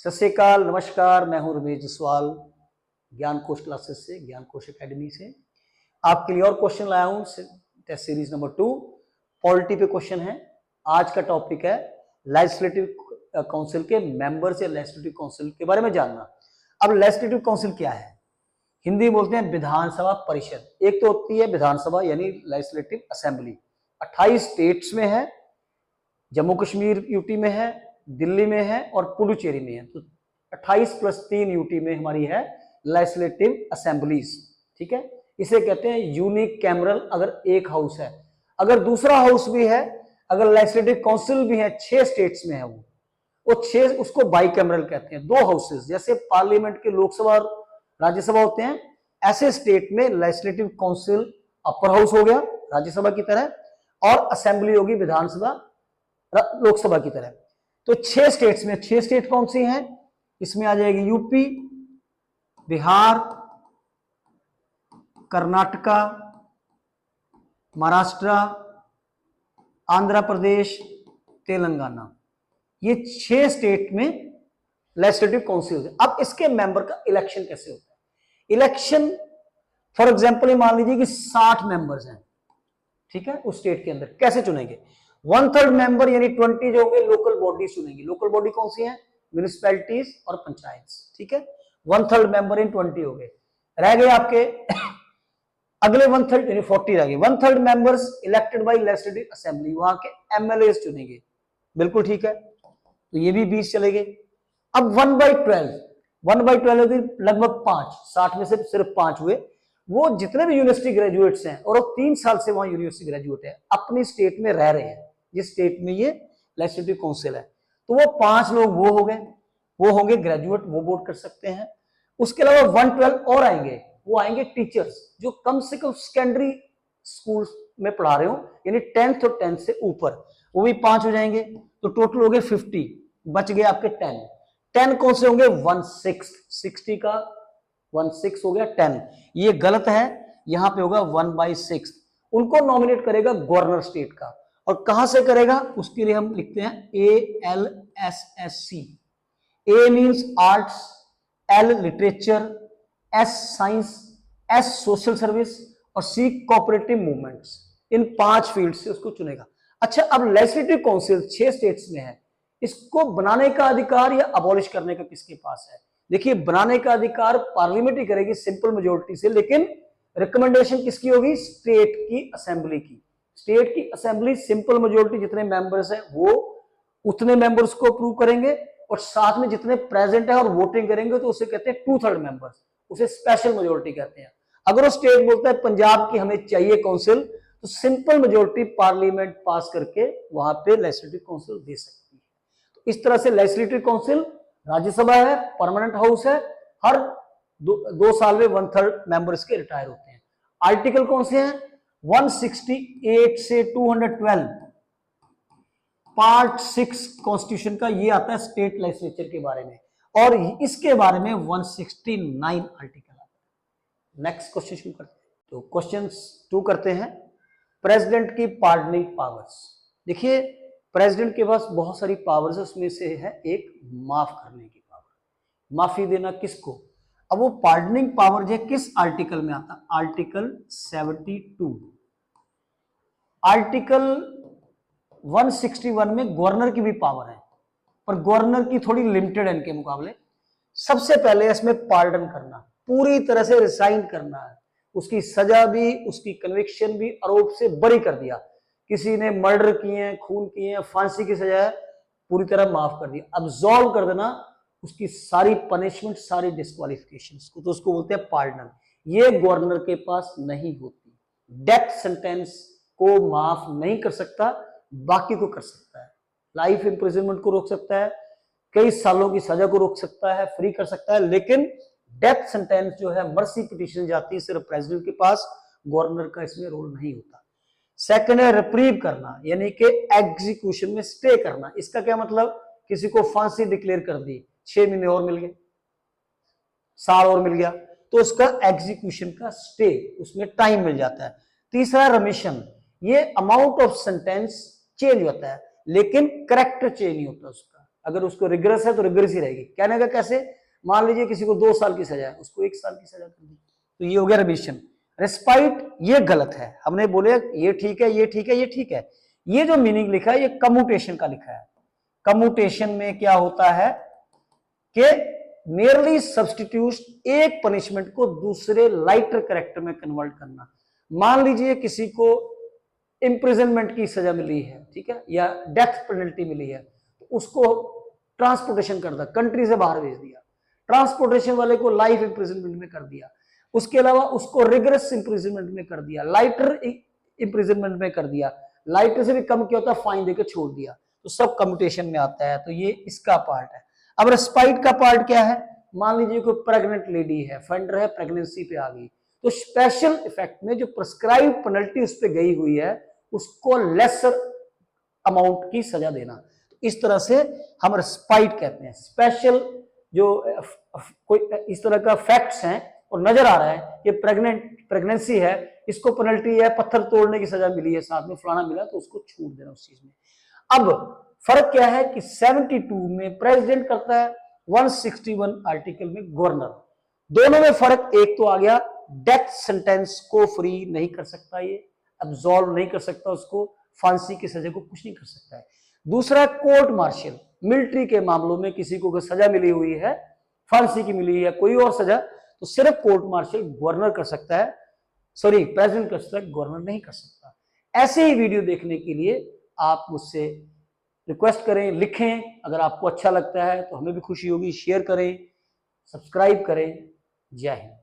सत श्री अकाल, नमस्कार। मैं हूं रमेश जसवाल, ज्ञान कोश क्लासेस से, ज्ञान कोश एकेडमी से आपके लिए और क्वेश्चन लाया हूं। टेस्ट सीरीज नंबर 2 पॉलिटी पे क्वेश्चन है। आज का टॉपिक है लेजिस्लेटिव काउंसिल के मेंबर्स या लेजिस्लेटिव काउंसिल के बारे में जानना। अब लेजिस्लेटिव काउंसिल क्या है? हिंदी बोलते हैं विधानसभा परिषद। एक तो होती है विधानसभा यानी लेजिस्लेटिव असेंबली, 28 स्टेट्स में है, जम्मू कश्मीर यूटी में है, दिल्ली में है और पुडुचेरी में है। तो 28 + 3 यूटी में हमारी है लेजिस्लेटिव असेंबलीज। ठीक है, इसे कहते हैं यूनिक कैमरल। अगर एक हाउस है, अगर दूसरा हाउस भी है, अगर लेजिस्लेटिव काउंसिल भी है, 6 स्टेट्स में है वो 6, उसको बाई कैमरल कहते हैं। 2 हाउसेस, जैसे पार्लियामेंट के लोकसभा और राज्यसभा होते हैं, ऐसे स्टेट में लेजिस्लेटिव काउंसिल अपर हाउस हो गया राज्यसभा की तरह, और असेंबली होगी विधानसभा लोकसभा की तरह। तो 6 स्टेट्स में, 6 स्टेट कौन सी हैं? इसमें आ जाएगी यूपी, बिहार, कर्नाटका, महाराष्ट्र, आंध्र प्रदेश, तेलंगाना। ये 6 स्टेट में लेजिस्लेटिव काउंसिल है। अब इसके मेंबर का इलेक्शन कैसे होता है? इलेक्शन फॉर एग्जांपल मान लीजिए कि 60 मेंबर्स हैं, ठीक है, उस स्टेट के अंदर। कैसे चुनेंगे? 1/3 मेंबर यानी 20 जो होंगे लोकल बॉडी चुनेंगे। लोकल बॉडी कौन सी है? म्यूनिसिपैलिटीज और पंचायत। ठीक है, 1/3 मेंबर इन 20 हो गए। रह गए आपके अगले 1/3 यानी 40 रह गए। 1/3 members elected by legislative assembly, वहां के एमएलए चुनेंगे। बिल्कुल ठीक है, तो ये भी 20 चले गए। अब 1/12 होगी लगभग 5, 60 में से सिर्फ 5 हुए। वो जितने भी यूनिवर्सिटी ग्रेजुएट्स हैं और वो 3 साल से वहां यूनिवर्सिटी ग्रेजुएट है, अपनी स्टेट में रह रहे हैं, जिस स्टेट में ये लेजिस्लेटिव काउंसिल है, तो वो 5 लोग वो हो गए, वो होंगे ग्रेजुएट, वो वोट कर सकते हैं। उसके अलावा 1/12 और आएंगे, वो आएंगे टीचर्स जो कम से कम सेकेंडरी स्कूल में पढ़ा रहे हो, यानी 10th और 10th से ऊपर, वो भी 5 हो जाएंगे। तो टोटल हो गए 50, बच गए आपके 10 कौन से होंगे? 1/6, 60 का 1/6 हो गया 10। ये गलत है, यहां पे होगा 1/6। उनको नॉमिनेट करेगा गवर्नर स्टेट का। और कहां से करेगा? उसके लिए हम लिखते हैं ALSSC। A means arts, L literature, S science, S social service और C कोऑपरेटिव मूवमेंट्स। इन 5 फील्ड से उसको चुनेगा। अच्छा, अब लेजिस्लेटिव काउंसिल 6 स्टेट्स में है, इसको बनाने का अधिकार या अबॉलिश करने का किसके पास है? देखिए, बनाने का अधिकार पार्लियामेंट ही करेगी सिंपल मेजोरिटी से, लेकिन रिकमेंडेशन किसकी होगी? स्टेट की असेंबली की। स्टेट की असेंबली सिंपल मेजोरिटी, जितने मेंबर्स हैं वो उतने मेंबर्स को अप्रूव करेंगे, और साथ में जितने प्रेजेंट है और वोटिंग करेंगे तो उसे कहते हैं 2/3 मेंबर्स, उसे स्पेशल मेजोरिटी कहते हैं। अगर वो स्टेट बोलता है पंजाब की हमें चाहिए काउंसिल, तो सिंपल मेजोरिटी पार्लियामेंट पास करके वहां पे लेजिस्लेटिव काउंसिल दे सकती है। तो इस तरह से लेजिस्लेटिव काउंसिल राज्यसभा है, परमानेंट हाउस है, हर 2 साल में 1/3 मेंबर्स के रिटायर होते हैं। आर्टिकल कौन से हैं? 168 से 212, पार्ट 6 कॉन्स्टिट्यूशन का ये आता है स्टेट लेजिस्लेचर के बारे में, और इसके बारे में 169 आर्टिकल आता है। नेक्स्ट क्वेश्चन शुरू करते हैं। तो क्वेश्चन 2 करते हैं, प्रेसिडेंट की पार्डनिंग पावर्स। देखिए, प्रेसिडेंट के पास बहुत सारी पावर्स है, उसमें से है एक माफ करने की पावर, माफी देना। किसको? अब वो पार्डनिंग पावर जो किस आर्टिकल में आता है? आर्टिकल 72। आर्टिकल 161 में गवर्नर की भी पावर है, पर गवर्नर की थोड़ी लिमिटेड है इनके मुकाबले। सबसे पहले इसमें पार्डन करना, पूरी तरह से रिसाइन करना है, उसकी सजा भी, उसकी कन्विक्शन भी, आरोप से बरी कर दिया। किसी ने मर्डर किए, खून किए, फांसी की सजा है, पूरी तरह माफ कर दिया, अब्सॉल्व कर देना उसकी सारी पनिशमेंट, सारी डिस्क्वालिफिकेशन को, तो उसको बोलते हैं पार्डन। ये गवर्नर के पास नहीं होती। डेथ सेंटेंस को माफ नहीं कर सकता, बाकी को कर सकता है। लाइफ इंप्रिजनमेंट को रोक सकता है, कई सालों की सजा को रोक सकता है, फ्री कर सकता है, लेकिन डेथ सेंटेंस जो है, मर्सी पिटीशन जाती है सिर्फ प्रेसिडेंट के पास, गवर्नर का इसमें रोल नहीं होता। सेकंड है रिप्रीव करना, यानी कि एग्जीक्यूशन में स्टे करना। इसका क्या मतलब? किसी को फांसी डिक्लेयर कर दी, 6 महीने और मिल गए, साल और मिल गया, तो उसका एग्जीक्यूशन का स्टे, उसमें टाइम मिल जाता है। तीसरा रिमिशन, ये अमाउंट ऑफ सेंटेंस चेंज होता है, लेकिन करेक्टर चेंज नहीं होता उसका। अगर उसको रिग्रेस है तो रिग्रेस ही रहेगी। कहने का कैसे, मान लीजिए किसी को 2 साल की सजा है, उसको 1 साल की सजा कर दी, तो ये हो गया रिमिशन। रेस्पाइट ये गलत है, हमने बोले ये ठीक है, ये ठीक है, ये ठीक है। ये जो मीनिंग लिखा है ये कम्यूटेशन का लिखा है। कम्यूटेशन में क्या होता है कि मेयरली सब्सटीट्यूट एक पनिशमेंट को दूसरे लाइटर कैरेक्टर में कन्वर्ट करना। मान लीजिए किसी को इंप्रिजनमेंट की सजा मिली है, ठीक है, या डेथ पेनल्टी मिली है, तो उसको ट्रांसपोर्टेशन कर दिया, कंट्री से बाहर भेज दिया। ट्रांसपोर्टेशन वाले को लाइफ इंप्रिजनमेंट में कर दिया। उसके अलावा उसको रिगरस इंप्रिजनमेंट में कर दिया, लाइटर इंप्रिजनमेंट में कर दिया, लाइटर से भी कम क्या होता है फाइन देकर छोड़ दिया, तो सब कम्यूटेशन में आता है। तो ये इसका पार्ट है। अब रेस्पाइट का पार्ट क्या है, मान लीजिए कोई प्रेग्नेंट लेडी है, फेंडर है, प्रेगनेंसी पे आ गई, तो स्पेशल इफेक्ट में जो प्रिस्क्राइब पेनल्टी उस पर गई हुई है उसको लेसर अमाउंट की सजा देना। तो इस तरह से हम रेस्पाइट कहते हैं। स्पेशल जो कोई इस तरह का फैक्ट्स हैं और नजर आ रहा है ये प्रेगनेंसी है, इसको पेनल्टी है, पत्थर तोड़ने की सजा मिली है, साथ में फलाना मिला, तो उसको छूट देना उस चीज में। अब फर्क क्या है कि 72 में प्रेसिडेंट करता है, 161 आर्टिकल में गवर्नर। दोनों में फर्क एक तो आ गया, डेथ सेंटेंस को फ्री नहीं कर सकता, ये अब्सॉल्व नहीं कर सकता, उसको फांसी की सजा को कुछ नहीं कर सकता है। दूसरा कोर्ट मार्शल, मिलिट्री के मामलों में किसी को सजा मिली हुई है, फांसी की मिली है, कोई और सजा, तो सिर्फ कोर्ट मार्शल गवर्नर कर सकता है, सॉरी प्रेसिडेंट कर सकता है, गवर्नर नहीं कर सकता। ऐसे ही वीडियो देखने के लिए आप मुझसे रिक्वेस्ट करें, लिखें। अगर आपको अच्छा लगता है तो हमें भी खुशी होगी, शेयर करें, सब्सक्राइब करें। जय हिंद।